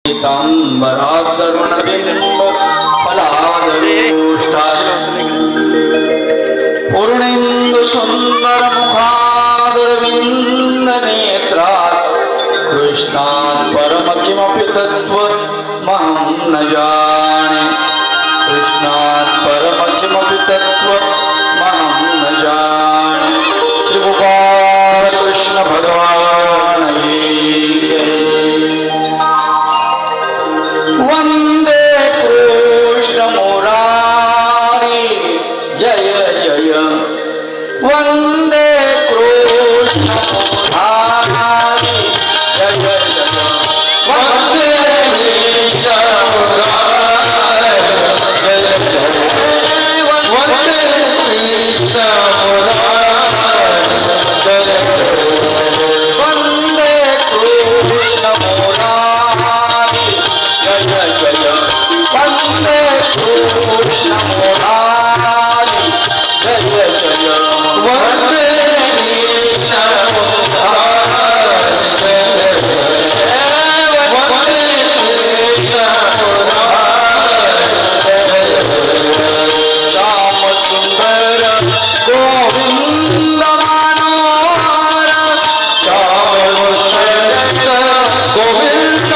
पीतांबरादरुणबिंब फलादरोष्टाय पूर्णेन्दु सुंदर मुखादरविंद नेत्रात् कृष्णात् परम किमपि तत्त्वमहं न जाने। कृष्णात् परम किमपि तत्त्वमहं न जाने। श्री गोपाल कृष्ण भगवान की वंदे कृष्ण मुरारी जय जय वंदे कृष्ण मुरारी जय जय वंदे कृष्ण मुरारी जय जय वंदे कृष्ण मुरारी जय जय वंदे कृष्ण मुरारी जय जय वंदे कृष्ण मुरारी जय जय वंदे कृष्ण मुरारी जय जय वंदे कृष्ण मुरारी श्याम सुंदर गोविंद मनोहर श्याम सुंदर गोविंद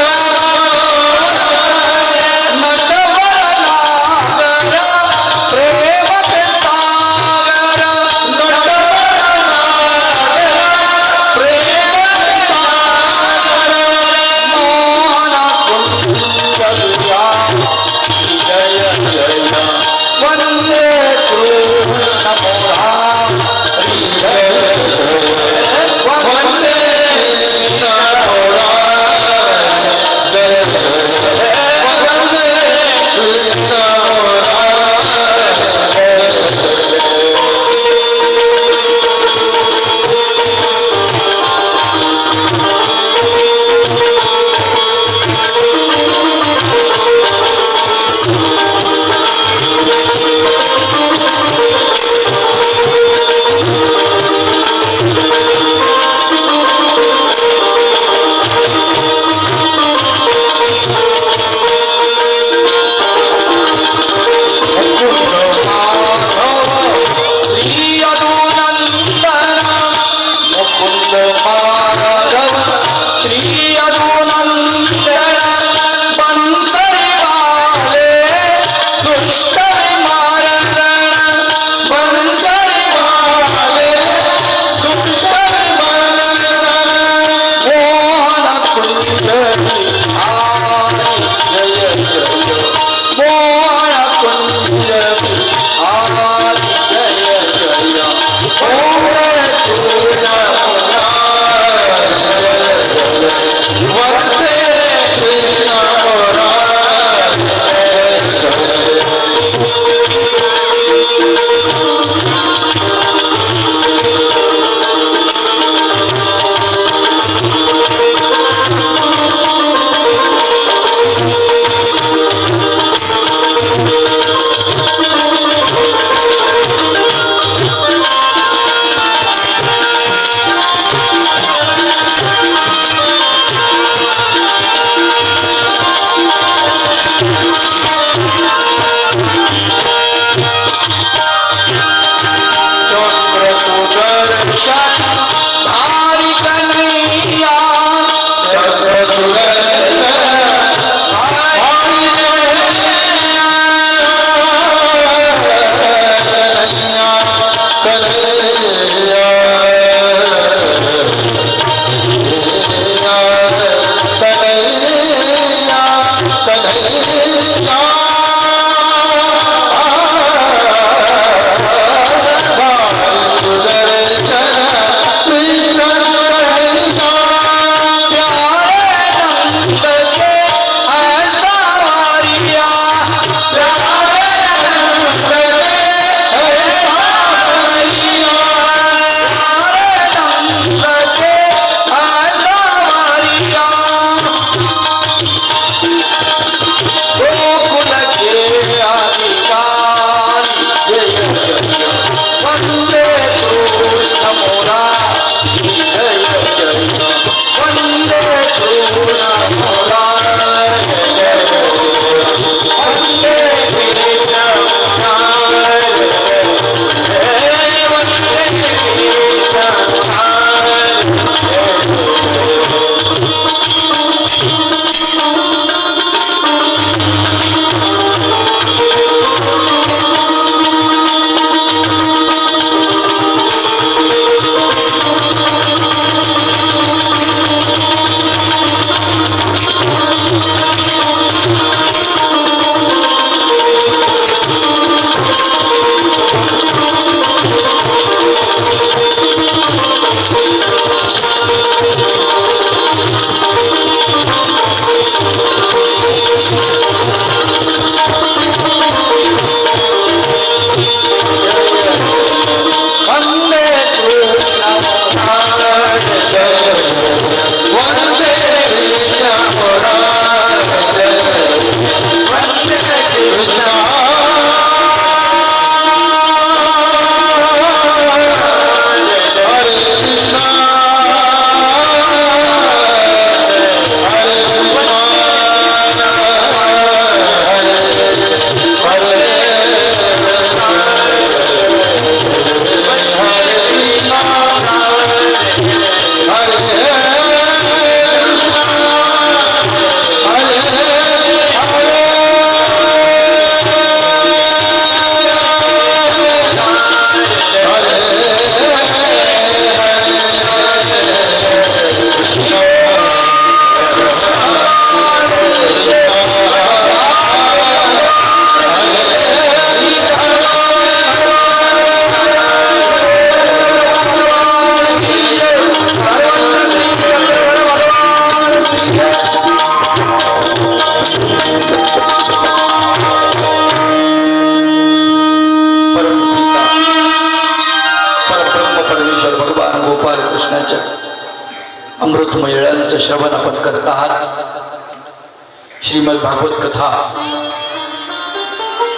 आहात। श्रीमद भागवत कथा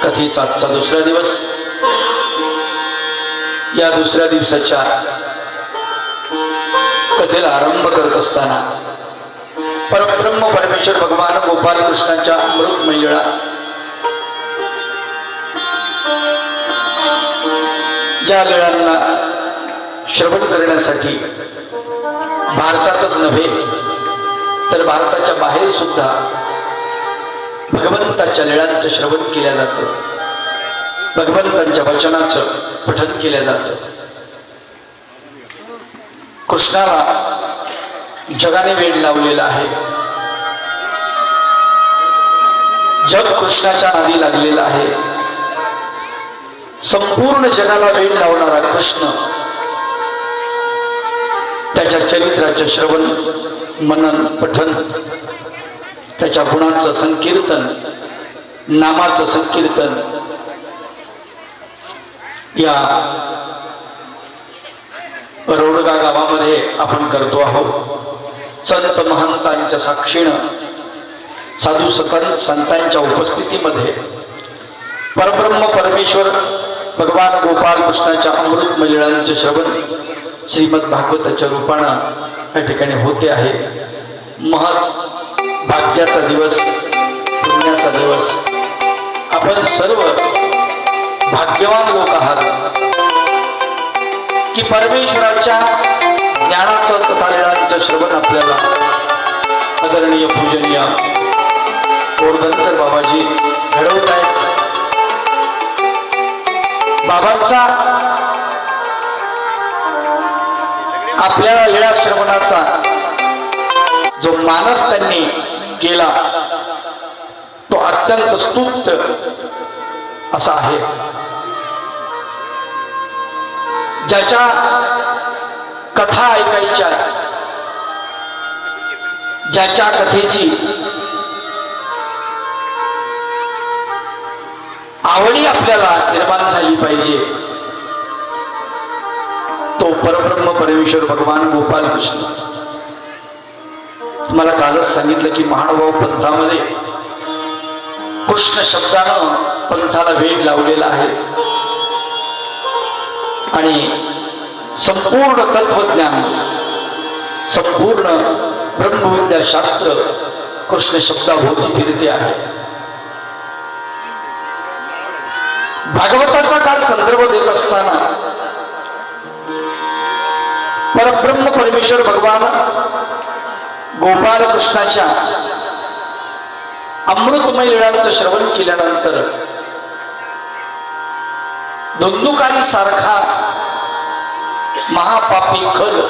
कथेचा आजचा दुसरा दिवस। या दुसऱ्या दिवसाच्या कथेला आरंभ करत असताना परब्रह्म परमेश्वर भगवान गोपाल कृष्णाच्या अमृतमय लीळा ज्या लीळांना श्रवण करण्यासाठी भारतातच नव्हे तर भारताच्या बाहेर सुद्धा भगवंताच्या लीळांचं श्रवण केल्या जातं, भगवंतांच्या वचनाचं पठन केलं जातं। कृष्णाला जगाने वेड लावलेला आहे, जग कृष्णाच्या नादी लागलेला आहे। संपूर्ण जगाला वेड लावणारा कृष्ण त्याच्या चरित्राचे श्रवण मनन पठन, त्याच्या गुणांचं संकीर्तन, नामाचं संकीर्तन या रोडगा गावामध्ये आपण करतो आहोत। संत महंतांच्या साक्षीनं साधू संतांच्या उपस्थितीमध्ये परब्रह्म परमेश्वर भगवान गोपाल कृष्णाच्या अमृतमय लीळांचे श्रवण श्रीमद भागवताच्या रूपानं या ठिकाणी होते आहे। महत् भाग्याचा दिवस, पुण्याचा दिवस। आपण सर्व भाग्यवान लोक आहात की परमेश्वराच्या ज्ञानाचं तथा लीळांचं श्रवण आपल्याला आदरणीय पूजनीय गोरधनकर बाबाजी घडवत आहेत। बाबांचा आपल्याला लीळा श्रवणाचा जो मानस त्यांनी केला तो अत्यंत स्तुत्य असा आहे। ज्याच्या कथा ऐकायच्या, ज्याच्या कथेची आवडी आपल्याला निर्माण झाली पाहिजे तो परब्रह्म परमेश्वर भगवान गोपाल कृष्ण। तुम्हाला कालच सांगितलं की महानुभाव पंथामध्ये कृष्ण शब्दानं पंथाला वेड लावलेला आहे आणि संपूर्ण तत्वज्ञान, संपूर्ण ब्रह्मविद्या शास्त्र कृष्ण शब्दाभोवती फिरते आहे। भागवताचा काल संदर्भ देत असताना परब्रह्म परमेश्वर भगवान गोपाल कृष्णाच्या अमृतमय लीळांचं श्रवण केल्यानंतर धुंदुकारी सारखा महापापी खल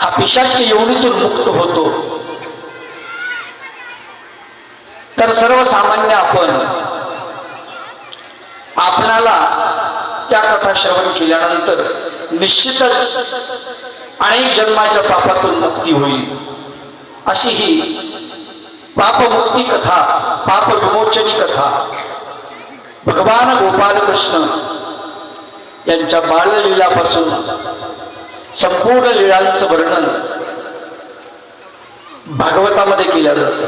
हा पिशाच्य योनीतून मुक्त होतो, तर सर्वसामान्य आपणाला त्या कथा श्रवण केल्यानंतर निश्चितच अनेक जन्माच्या पापातून मुक्ती होईल। अशी ही पापमुक्ती कथा, पाप विमोचनी कथा भगवान गोपाल कृष्ण यांच्या बाललीलापासून संपूर्ण लीळांचं वर्णन भागवतामध्ये केलं जातं।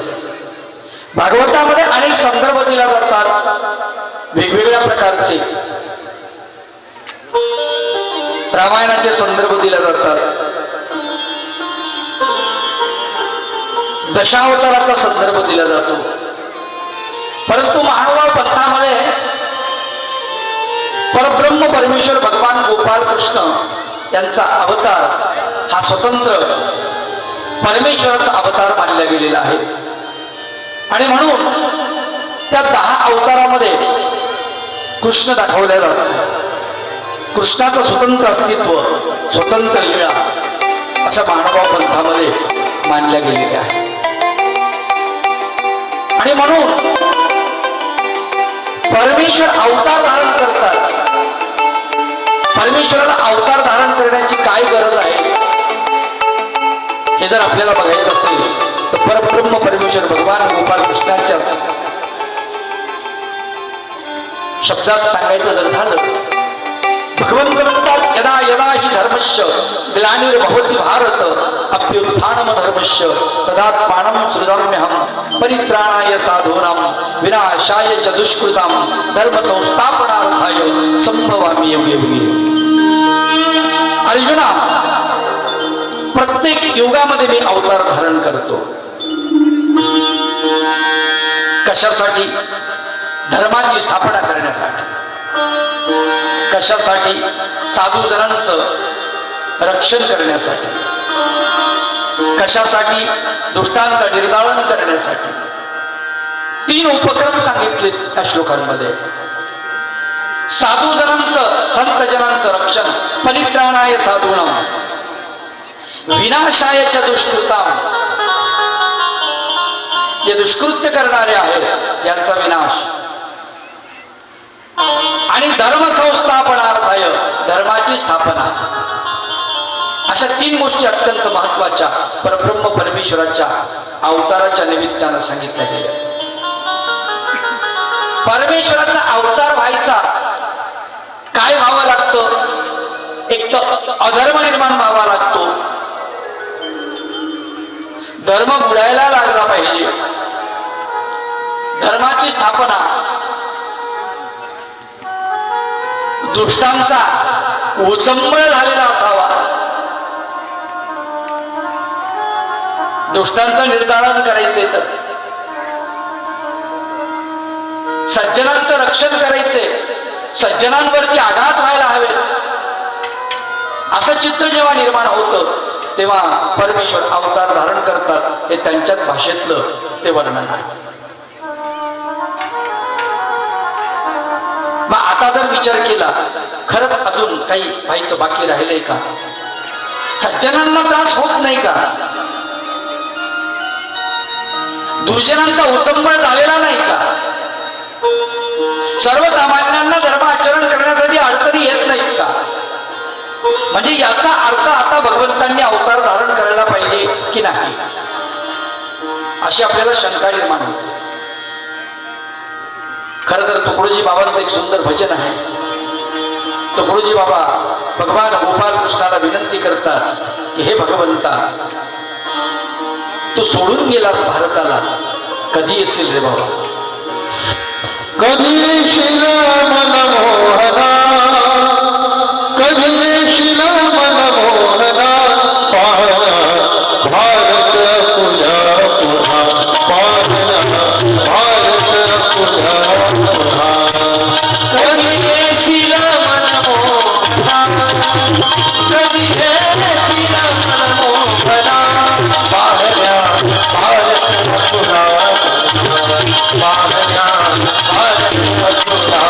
भागवतामध्ये अनेक संदर्भ दिला जातात वेगवेगळ्या प्रकारचे। रामायणाचे संदर्भ दिले जातात, दशावताराचा संदर्भ दिला जातो, परंतु महानुभाव पंथामध्ये परब्रह्म परमेश्वर भगवान गोपाल कृष्ण यांचा अवतार हा स्वतंत्र परमेश्वराचा अवतार मानला गेलेला आहे आणि म्हणून त्या 10 अवतारामध्ये कृष्ण दाखवल्या जातात। कृष्णाचं स्वतंत्र अस्तित्व, स्वतंत्र लीळा असं महानुभाव पंथामध्ये मानल्या गेलेले आहे आणि म्हणून परमेश्वर अवतार धारण करतात। परमेश्वराला अवतार धारण करण्याची काय गरज आहे हे जर आपल्याला बघायचं असेल तर परब्रह्म परमेश्वर भगवान गोपाल कृष्णाच्याच शब्दात सांगायचं जर झालं भगवंत म्हणतात यदा यदा हि धर्मस्य ग्लानिर्भवति भारत अभ्युत्थानम धर्मस्य तदात्मानं सृजाम्यहं परित्राणाय साधूनां विनाशाय च दुष्कृतां धर्म संस्थापनार्थाय संभवामि युगे युगे. अर्जुना, प्रत्येक युगामध्ये मी अवतार धारण करतो. कशासाठी? धर्माची स्थापना करण्यासाठी. कशासाठी? साधू जनांचं रक्षण करण्यासाठी. कशासाठी? दुष्टांचं निर्दालन करण्यासाठी. 3 उपक्रम सांगितले त्या श्लोकांमध्ये. साधू जनांचं, संत जनांचं रक्षण, परित्राणाय साधूनां विनाशाय च दुष्कृतां, जे दुष्कृत्य करणारे आहेत यांचा विनाश, आणि धर्म संस्थापनार्थाय, धर्माची स्थापना. अशा 3 गोष्टी अत्यंत महत्वाच्या परब्रह्म परमेश्वराच्या अवताराच्या निमित्तानं सांगितल्या गेल्या. परमेश्वराचा अवतार व्हायचा काय व्हावं लागतं? एक तर अधर्म निर्माण व्हावा लागतो. धर्म बुडायला लागला पाहिजे. धर्माची स्थापना, दुष्टांचा उचंबळ झालेला असावा. दुष्टांचं निर्दालन करायचे, तर सज्जनांचं रक्षण करायचे, सज्जनांवरती आघात व्हायला हवे, असं चित्र जेव्हा निर्माण होतं तेव्हा परमेश्वर अवतार धारण करतात. हे त्यांच्याच भाषेतलं ते वर्णन आहे. मग आता जर विचार केला, खरंच अजून काही व्हायचं बाकी राहिलंय का? सज्जनांना त्रास होत नाही का? दुर्जनांचा उचंबळ झालेला नाही का? सर्वसामान्यांना धर्म आचरण करण्यासाठी अडचणी येत नाहीत का? म्हणजे याचा अर्थ आता भगवंतांनी अवतार धारण करायला पाहिजे की नाही, अशी आपल्याला शंका निर्माण होते. खरं तर तुकडोजी बाबांचं एक सुंदर भजन आहे. तुकडोजी बाबा भगवान गोपाल कृष्णाला विनंती करतात की हे भगवंता, तू सोडून गेलास भारताला, कधी येशील रे बाबा? कधी येशील मनमोहना, कधी येशील मनमोहना, भारत तुझ्या पुन्हा, भारत तुझ्या पुन्हा. कधी येशील मनमोहना, कधी येशील मनमोहना, भारत पुन्हा, भारत पुन्हा.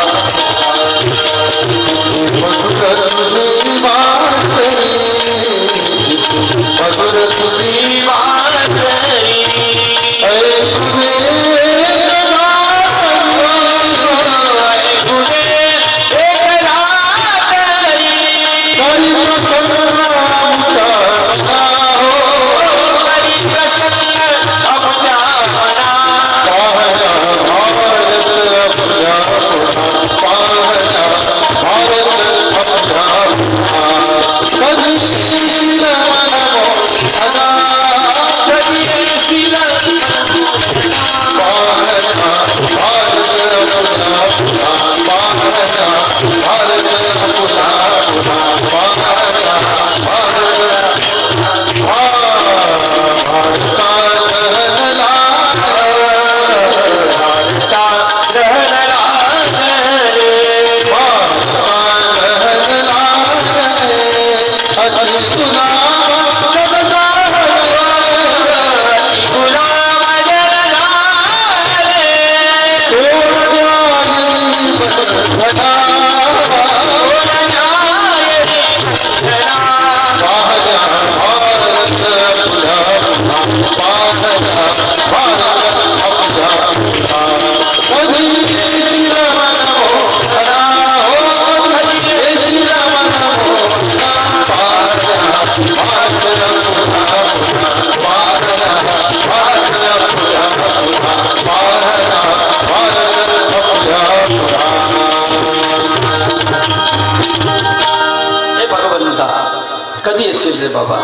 बाबा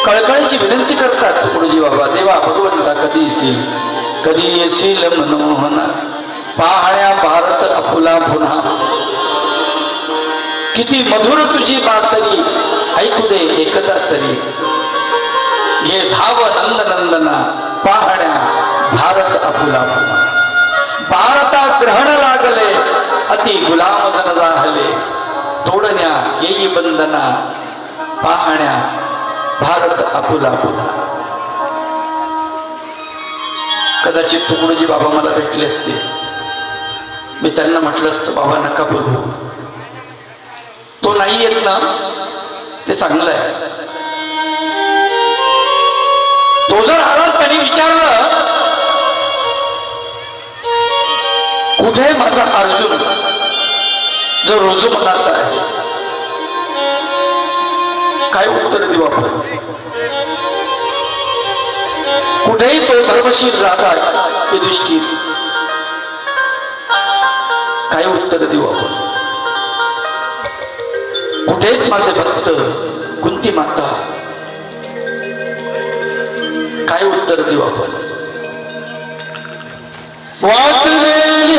कळकळीची विनंती करतात तुकडोजी बाबा. देवा भगवंता कधी येशील मनोहना पाहण्या भारत आपुला पुन्हा. किती मधुर तुझी बासरी ऐकू दे एकदा तरी. ये धाव नंदनंदना पाहण्या भारत आपुला पुन्हा. भारता ग्रहण लागले अति गुलाम जन जाहले. तोडण्या येई बंधना पाहण्या भारत आपुला पुन्हा. कदाचित तुकडोजी बाबा मला भेटले असते. मी त्यांना म्हटलं असतं बाबा नका बोलू. तो नाही येत ना ते चांगलं आहे. तो जर आला त्यांनी विचारलं कुठे माझा अर्जुन जो रोजू मनाचा आहे. काय उत्तर देऊ आपण. कुठेही तो धर्मशील राजा युधिष्ठिर. काय उत्तर देऊ आपण. कुठेच माझे भक्त कुंती माता. काय उत्तर देऊ आपण. वाचलेली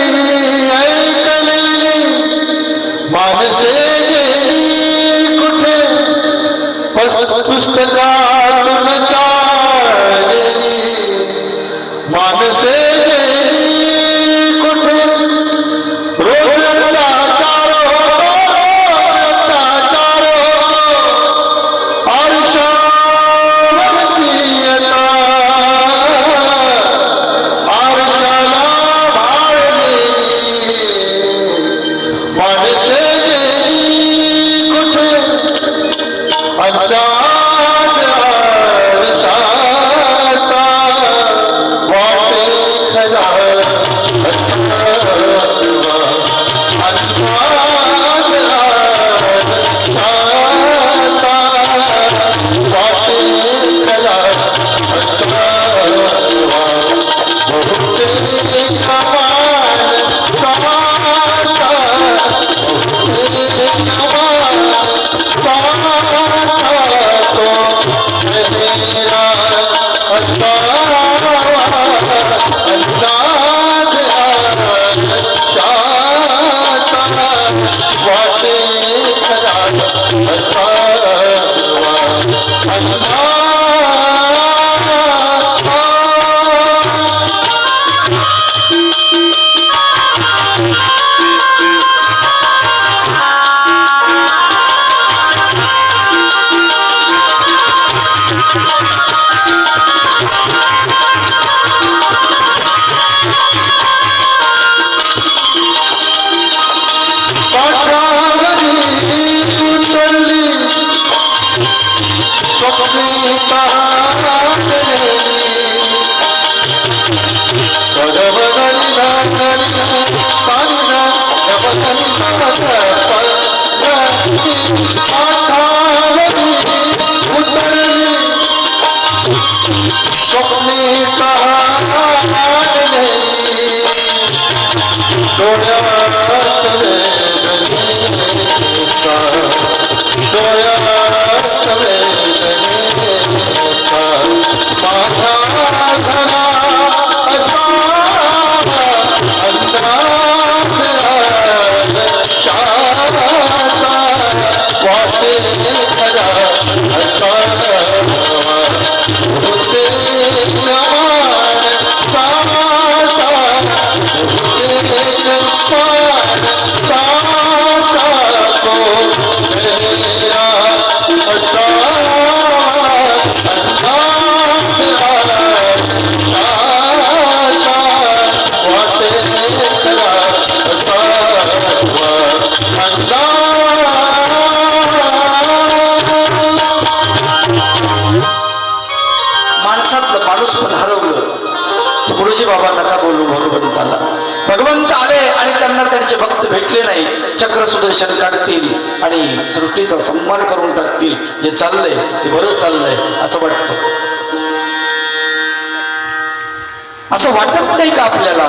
ऐकलेली मानसे गेली कुठे पुस्तकातून चाललेली मानसे गेली कुठे. रोजचा चारो आरशावरती येता आरशाला भाळलेली माणसे गेली कुठे. अंदाज आरशाचा वाटे खरा भगवंत आले आणि त्यांना त्यांचे भक्त भेटले नाही. चक्र सुदर्शन काढतील आणि सृष्टीचा संहार करून टाकतील. जे चाललंय ते बरं चाललंय असं वाटतं. असं वाटत नाही का आपल्याला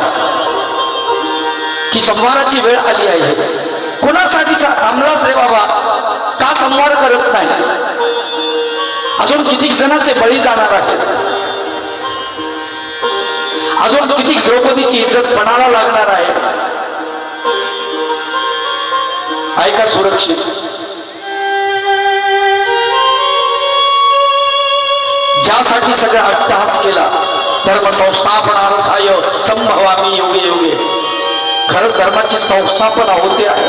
की संहाराची वेळ आली आहे. कोणासाठी थांबलास रे बाबा. का संवाद करत नाही? अजून किती जणांचे बळी जाणार आहेत? अजून किती द्रौपदीची इज्जत पणाला लागणार आहे? का सुरक्षित? ज्यासाठी सगळा अट्टहास केला, धर्म संस्थापनार्थाय संभवामी योगे योगे, खरं धर्माची संस्थापना होते आहे.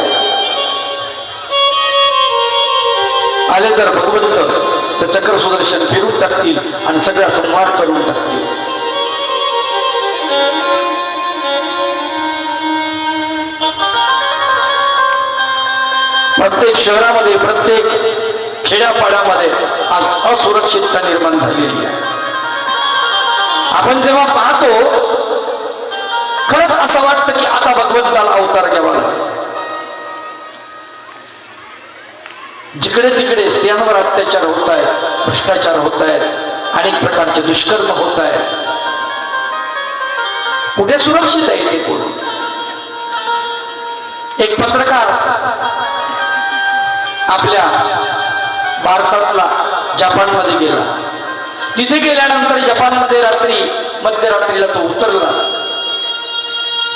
आले तर भगवंत तर चक्र सुदर्शन फिरून टाकतील आणि सगळा संहार करून टाकतील. प्रत्येक शहरामध्ये, प्रत्येक खेड्यापाड्यामध्ये आज असुरक्षितता निर्माण झालेली आहे. आपण जेव्हा पाहतो खरंच असं वाटतं की आता भगवंताला अवतार घ्यावा लागेल. जिकडे तिकडे स्त्रियांवर अत्याचार होत आहेत, भ्रष्टाचार होत आहेत, अनेक प्रकारचे दुष्कर्म होत आहेत. कुठे सुरक्षित आहे ते कोण? एक पत्रकार आपल्या भारतातला जपानमध्ये गेला. तिथे गेल्यानंतर जपानमध्ये रात्री मध्यरात्रीला तो उतरला.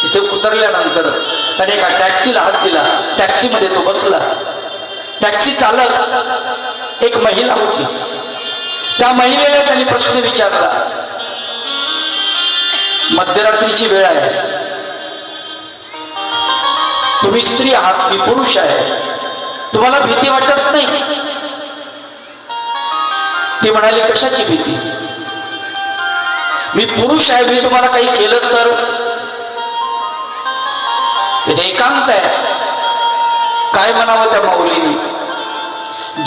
तिथे उतरल्यानंतर त्याने एका टॅक्सीला हात दिला. टॅक्सीमध्ये तो बसला. टॅक्सी चालक एक महिला होती. त्या महिलेला त्यांनी प्रश्न विचारला, मध्यरात्रीची वेळ आहे, तुम्ही स्त्री आहात, मी पुरुष आहे, तुम्हाला भीती वाटत नाही? ती म्हणाली, कशाची भीती? मी पुरुष आहे, मी तुम्हाला काही केलं तर? इथे एकांत आहे. काय म्हणावं त्या माऊलीनी?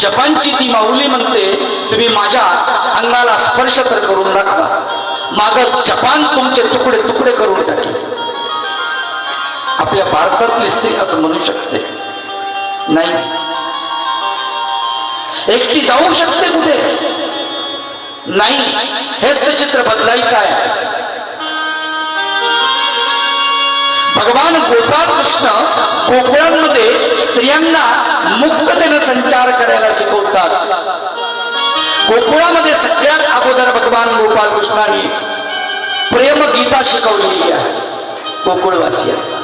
जपानची ती माऊली म्हणते, तुम्ही माझ्या अंगाला स्पर्श तर करून नका, माझं जपान तुमचे तुकडे तुकडे करून टाकेल. आपल्या भारतातली स्त्री असं म्हणू शकते? नाही. एकटी जाऊ शकते कुठे? नाही. हेच ते चित्र बदलायचं आहे. भगवान गोपाळ कृष्ण गोकुळांमध्ये स्त्रियांना मुक्ततेने संचार करायला शिकवतात. गोकुळामध्ये सगळ्यात अगोदर भगवान गोपाळ कृष्णाने प्रेम गीता शिकवलेली आहे गोकुळवासियांना.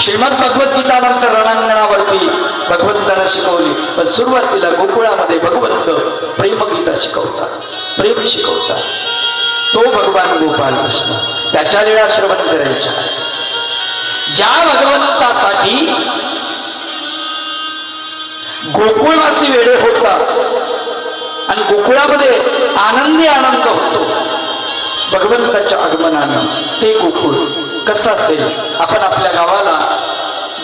श्रीमद भगवद्गीता नंतर रणांगणावरती भगवंताला शिकवली, पण सुरुवातीला गोकुळामध्ये भगवंत प्रेमगीता शिकवतात, प्रेम शिकवतात. तो भगवान गोपाळ कृष्ण. त्याच्या लीळा श्रवण करायच्या. ज्या भगवंतासाठी गोकुळवासी वेडे होतात आणि गोकुळामध्ये आनंदी आनंद होतो भगवंताच्या आगमनानं, ते गोकुळ कसं असेल? आपण आपल्या गावाला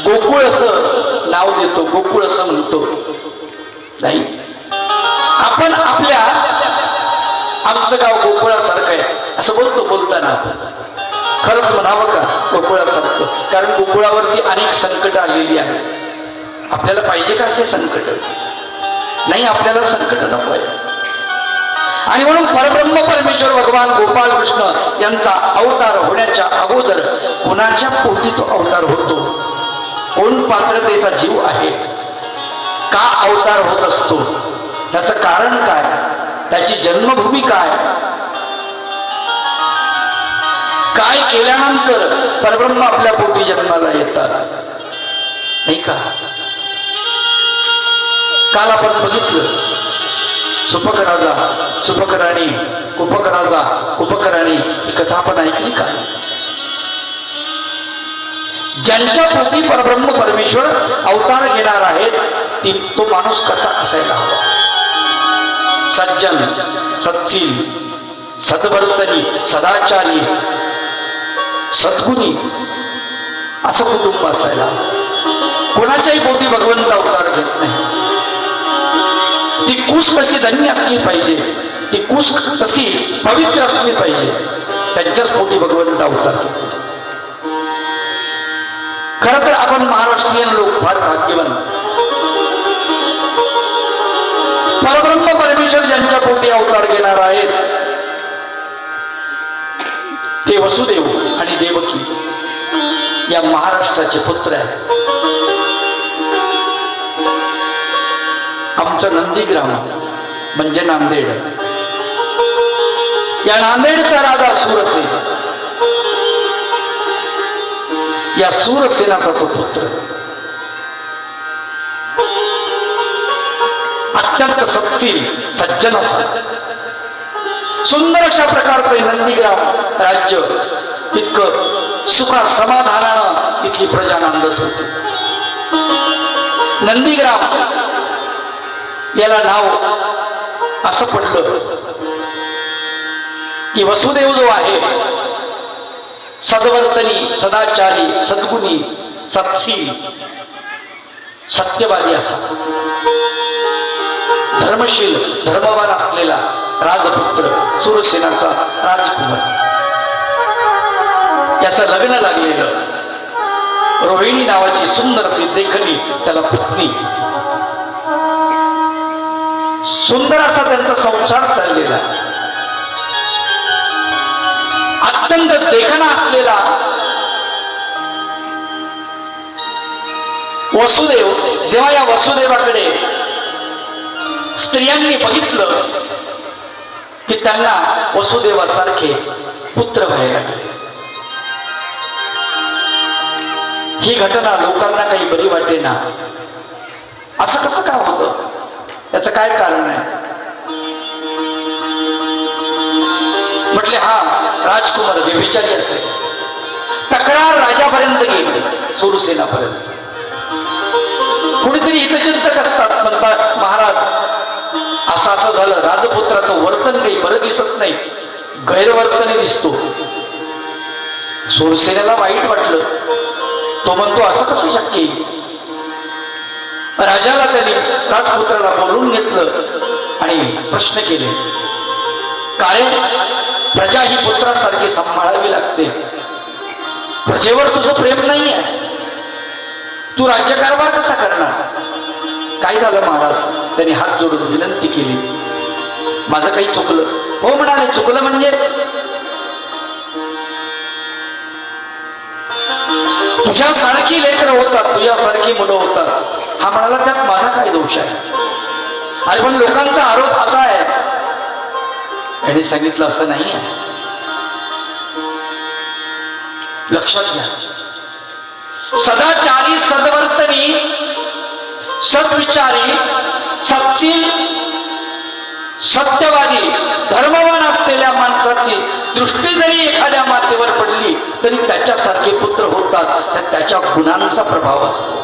गोकुळ असं नाव देतो, गोकुळ असं म्हणतो नाही. आपण आपल्या आमचं गाव गोकुळासारखं आहे असं बोलतो. बोलताना खरंच म्हणावं का गोकुळासारखं? कारण गोकुळावरती अनेक संकट आलेली आहेत. आपल्याला पाहिजे का असे संकट? नाही, आपल्याला संकट नको आहे. आणि म्हणून परब्रह्म परमेश्वर भगवान गोपाळ कृष्ण यांचा अवतार होण्याच्या अगोदर कुणाच्या पोटी तो अवतार होतो? कोण पात्रतेचा जीव आहे? का अवतार होत असतो? त्याचं कारण काय? त्याची जन्मभूमी काय? काय केल्यानंतर परब्रह्म आपल्या पोटी जन्माला येतात? नाही का? काल आपण बघितलं सुपक राजा, सुपक राणी, कुपक राजा, कुपक राणी, ही कथा आपण ऐकली का? ज्यांच्या पोटी परब्रह्म परमेश्वर अवतार घेणार आहेत तो माणूस कसा असायला हवा? सज्जन, सत्शील, सद्वर्तनी, सदाचारी, सद्गुणी असं कुटुंब असायला. कोणाच्याही पोटी भगवंत अवतार घेत नाही. ती कुस तशी धन्य असली पाहिजे, ती कुस तशी पवित्र असली पाहिजे, त्यांच्याच पोटी भगवंत अवतार घेते. खरं तर आपण महाराष्ट्रीयन लोक फार भाग्यवान. परब्रह्म परमेश्वर ज्यांच्या पोटी अवतार घेणार आहेत ते वसुदेव आणि देवकी या महाराष्ट्राचे पुत्र आहेत. आमचं नंदीग्राम म्हणजे नांदेड. या नांदेडचा राजा सूरसेन, या सूरसेनाचा तो पुत्र अत्यंत सत्शील सज्जन असा. सुंदर अशा प्रकारचं नंदीग्राम राज्य इतकं सुखा समाधानानं इथली प्रजा नांदत होती. नंदीग्राम याला नाव असं पडलं की वसुदेव जो आहे सद्वर्तनी, सदाचारी, सद्गुणी, सत्शील, सत्यवादी असा धर्मशील, धर्मवान असलेला राजपुत्र सूरसेनाचा राजकुमार. याचं लग्न लागलेलं. रोहिणी नावाची सुंदर अशी देखणी त्याला पत्नी. सुंदर असा त्यांचा संसार चाललेला. अत्यंत देखणा असलेला वसुदेव जेव्हा या वसुदेवाकडे स्त्रियांनी बघितलं की त्यांना वसुदेवासारखे पुत्र व्हायला लागले. ही घटना लोकांना काही बरी वाटेना. असं कसं काय होतं, याचं काय कारण आहे? म्हटले हा राजकुमार व्यभिचारी असेल. तक्रार राजापर्यंत गेली, सूरसेनापर्यंत. कुणीतरी हितचिंतक असतात, म्हणतात महाराज असं असं झालं, राजपुत्राचं वर्तन काही बरं दिसत नाही, गैरवर्तन दिसतो. सूरसेनेला वाईट वाटलं. तो म्हणतो असं कसं शक्य? राजाला त्यांनी राजपुत्राला बोलवून घेतलं आणि प्रश्न केले. कारण प्रजा ही पुत्रासारखी सांभाळावी लागते. प्रजेवर तुझं प्रेम नाही आहे, तू राज्यकारभार कसा करणार? काय झालं महाराज? त्यांनी हात जोडून विनंती केली, माझं काही चुकलं? हो म्हणाले. चुकलं म्हणजे तुझ्यासारखी लेकरं होतात, तुझ्यासारखी मुलं होतात. हा म्हणाला त्यात माझा काय दोष आहे? अरे पण लोकांचा आरोप असा आहे. यांनी सांगितलं असं नाही आहे. लक्षात घ्या, सदाचारी, सद्वर्तनी, सद्विचारी, सत्शील, सत्यवादी, धर्मवान असलेल्या माणसाची दृष्टी जरी एखाद्या मातेवर पडली तरी त्याच्यासारखे पुत्र होतात. त्याच्या गुणांचा प्रभाव असतो.